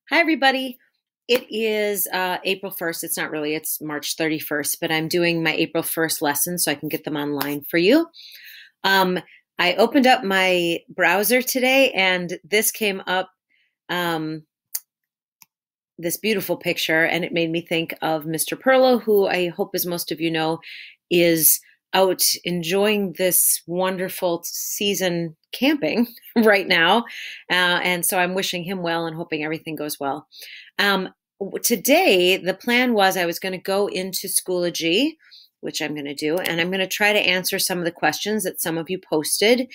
Hi, everybody. It is April 1st. It's not really, it's March 31st, but I'm doing my April 1st lessons so I can get them online for you. Um, I opened up my browser today and this came up, um, this beautiful picture, and it made me think of Mr. Perlow, who I hope, as most of you know, is out enjoying this wonderful season camping right now. And so I'm wishing him well and hoping everything goes well. Um, Today, the plan was I was going to go into Schoology, which I'm going to do, and I'm going to try to answer some of the questions that some of you posted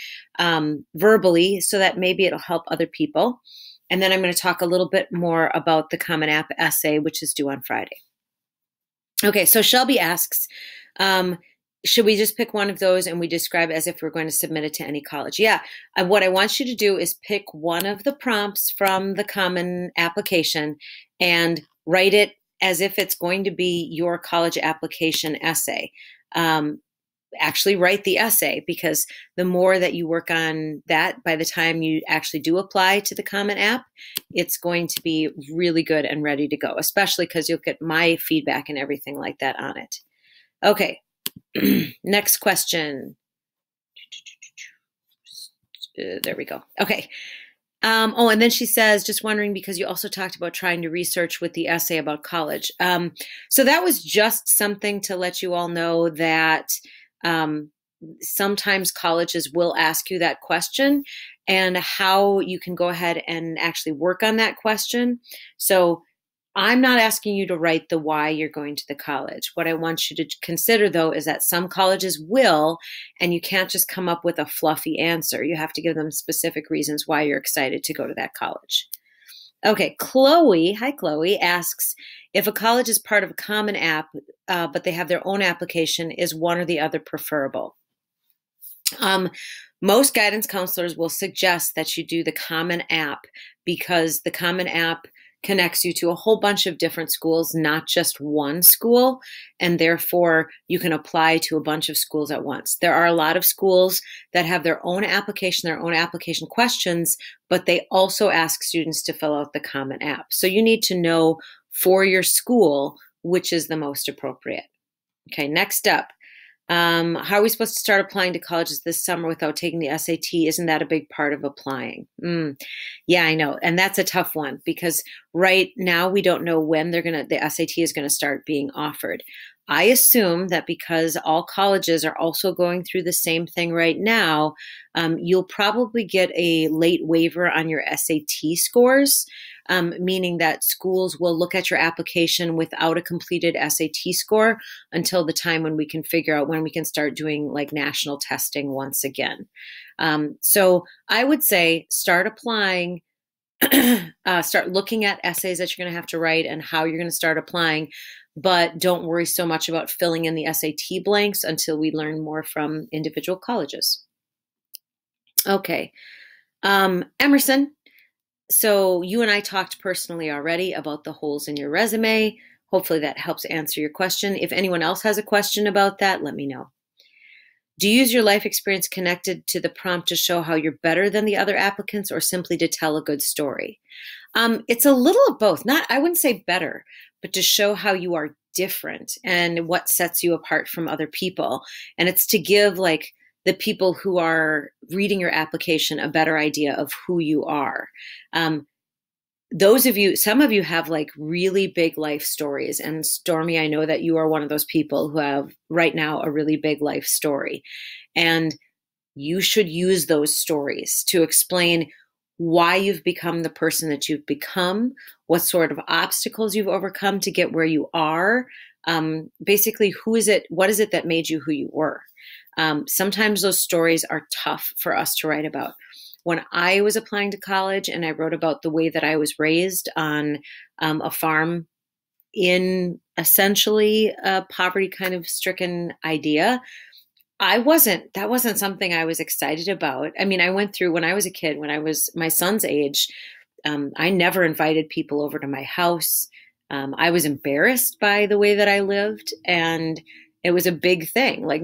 verbally so that maybe it'll help other people. And then I'm going to talk a little bit more about the Common App essay, which is due on Friday. Okay, so Shelby asks, should we just pick one of those and we describe it as if we're going to submit it to any college? Yeah, what I want you to do is pick one of the prompts from the Common application and write it as if it's going to be your college application essay. Actually write the essay, because the more that you work on that, by the time you actually do apply to the Common App, it's going to be really good and ready to go, especially because you'll get my feedback and everything like that on it. Okay, next question. There we go. Okay. And then she says, just wondering, because you also talked about trying to research with the essay about college. So that was just something to let you all know that sometimes colleges will ask you that question and how you can go ahead and actually work on that question. So I'm not asking you to write the why you're going to the college. What I want you to consider, though, is that some colleges will, and you can't just come up with a fluffy answer. You have to give them specific reasons why you're excited to go to that college. Okay, Chloe, hi Chloe, asks, if a college is part of a Common App, but they have their own application, is one or the other preferable? Most guidance counselors will suggest that you do the Common App, because the Common App connects you to a whole bunch of different schools, not just one school, and therefore you can apply to a bunch of schools at once. There are a lot of schools that have their own application questions, but they also ask students to fill out the Common App. So you need to know for your school which is the most appropriate. Okay, next up. How are we supposed to start applying to colleges this summer without taking the SAT? Isn't that a big part of applying? Yeah, I know. And that's a tough one, because right now we don't know when the SAT is going to start being offered. I assume that because all colleges are also going through the same thing right now, you'll probably get a late waiver on your SAT scores, meaning that schools will look at your application without a completed SAT score until the time when we can figure out when we can start doing like national testing once again. So I would say start applying, start looking at essays that you're going to have to write and how you're going to start applying, but don't worry so much about filling in the SAT blanks until we learn more from individual colleges. Okay. Emerson, so you and I talked personally already about the holes in your resume. Hopefully that helps answer your question. If anyone else has a question about that, let me know. Do you use your life experience connected to the prompt to show how you're better than the other applicants, or simply to tell a good story? It's a little of both. I wouldn't say better, but to show how you are different and what sets you apart from other people. And it's to give like the people who are reading your application a better idea of who you are. Some of you have like really big life stories, and Stormy, I know that you are one of those people who have right now a really big life story, and you should use those stories to explain why you've become the person that you've become, what sort of obstacles you've overcome to get where you are. Basically, what is it that made you who you were? Sometimes those stories are tough for us to write about. When I was applying to college and I wrote about the way that I was raised on a farm in essentially a poverty kind of stricken idea, that wasn't something I was excited about. I mean, I went through, when I was a kid, when I was my son's age, I never invited people over to my house. I was embarrassed by the way that I lived, and it was a big thing. Like,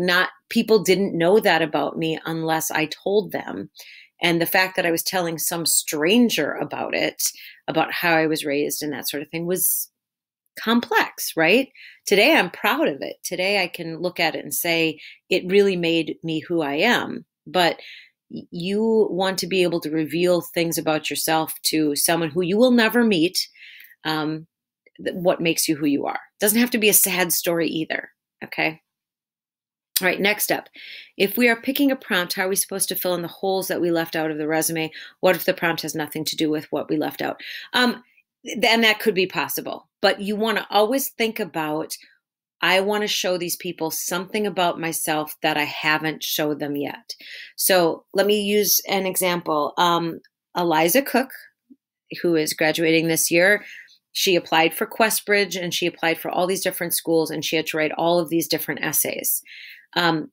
people didn't know that about me unless I told them. And the fact that I was telling some stranger about it about how I was raised and that sort of thing was complex, right? Today, I'm proud of it. Today, I can look at it and say, it really made me who I am. But you want to be able to reveal things about yourself to someone who you will never meet, what makes you who you are. Doesn't have to be a sad story either, okay? All right, next up. If we are picking a prompt, how are we supposed to fill in the holes that we left out of the resume? What if the prompt has nothing to do with what we left out? Then that could be possible. But you want to always think about, I want to show these people something about myself that I haven't showed them yet. So let me use an example. Eliza Cook, who is graduating this year, she applied for Questbridge and she applied for all these different schools and she had to write all of these different essays.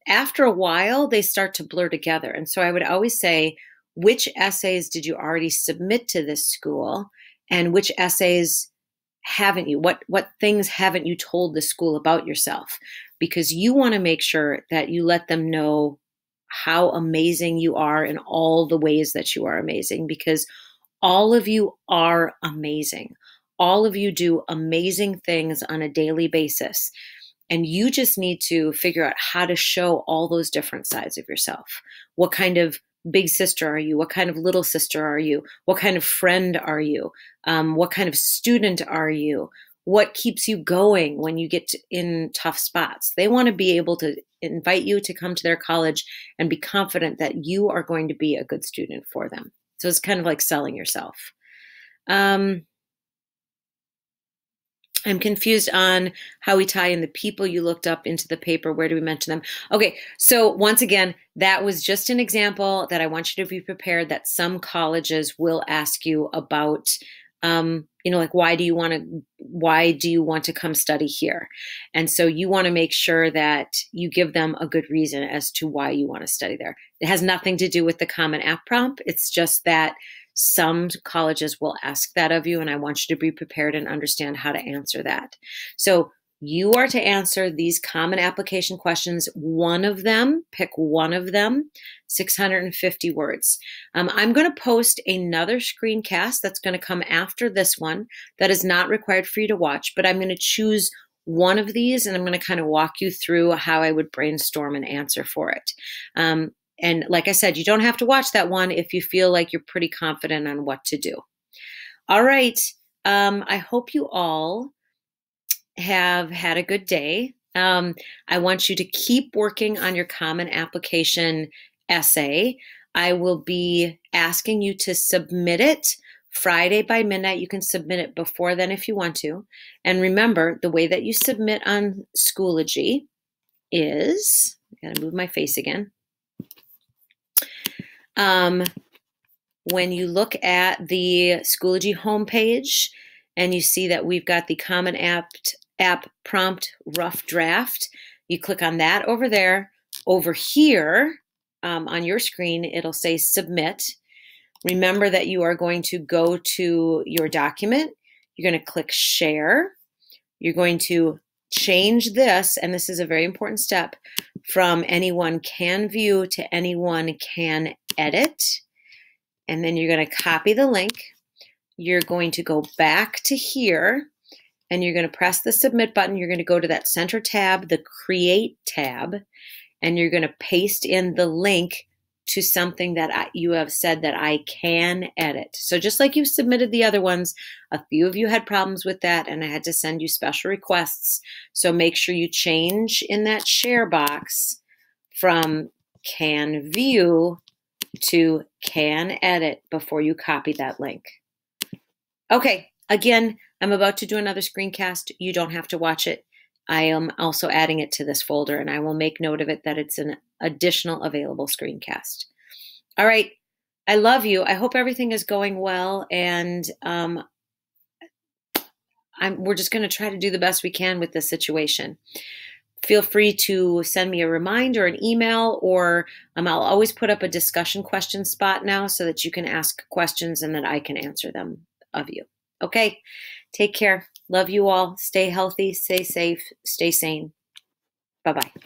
After a while, they start to blur together. And so I would always say, which essays did you already submit to this school? And which essays haven't you? What things haven't you told the school about yourself? Because you want to make sure that you let them know how amazing you are in all the ways that you are amazing, because all of you are amazing. All of you do amazing things on a daily basis. And you just need to figure out how to show all those different sides of yourself. What kind of big sister are you? What kind of little sister are you? What kind of friend are you? What kind of student are you? What keeps you going when you get in tough spots? They want to be able to invite you to come to their college and be confident that you are going to be a good student for them. So it's kind of like selling yourself. I'm confused on how we tie in the people you looked up into the paper. Where do we mention them? Okay, so once again, that was just an example that I want you to be prepared that some colleges will ask you about, like, why do you want to come study here? And so you want to make sure that you give them a good reason as to why you want to study there. It has nothing to do with the Common App prompt. It's just that some colleges will ask that of you, and I want you to be prepared and understand how to answer that. So you are to answer these common application questions. One of them, pick one of them, 650 words. I'm going to post another screencast that's going to come after this one that is not required for you to watch, but I'm going to choose one of these and I'm going to kind of walk you through how I would brainstorm an answer for it. And like I said, you don't have to watch that one if you feel like you're pretty confident on what to do. All right. I hope you all have had a good day. I want you to keep working on your common application essay. I will be asking you to submit it Friday by midnight. You can submit it before then if you want to. And remember, the way that you submit on Schoology is, I gotta move my face again. When you look at the Schoology homepage and you see that we've got the Common App Prompt Rough Draft, you click on that over there. Over here on your screen, it'll say Submit. Remember that you are going to go to your document. You're going to click Share. You're going to change this, and this is a very important step, from anyone can view to anyone can edit. And then you're going to copy the link. You're going to go back to here and you're going to press the submit button. You're going to go to that center tab, the create tab, and you're going to paste in the link to something that you have said that I can edit. So just like you submitted the other ones, a few of you had problems with that and I had to send you special requests. So make sure you change in that share box from can view to can edit before you copy that link. Okay, again, I'm about to do another screencast. You don't have to watch it. I am also adding it to this folder and I will make note of it that it's an additional available screencast. All right, I love you. I hope everything is going well, and we're just going to try to do the best we can with this situation. Feel free to send me a reminder, an email, or I'll always put up a discussion question spot now so that you can ask questions and that I can answer them of you. Okay, take care. Love you all. Stay healthy, stay safe, stay sane.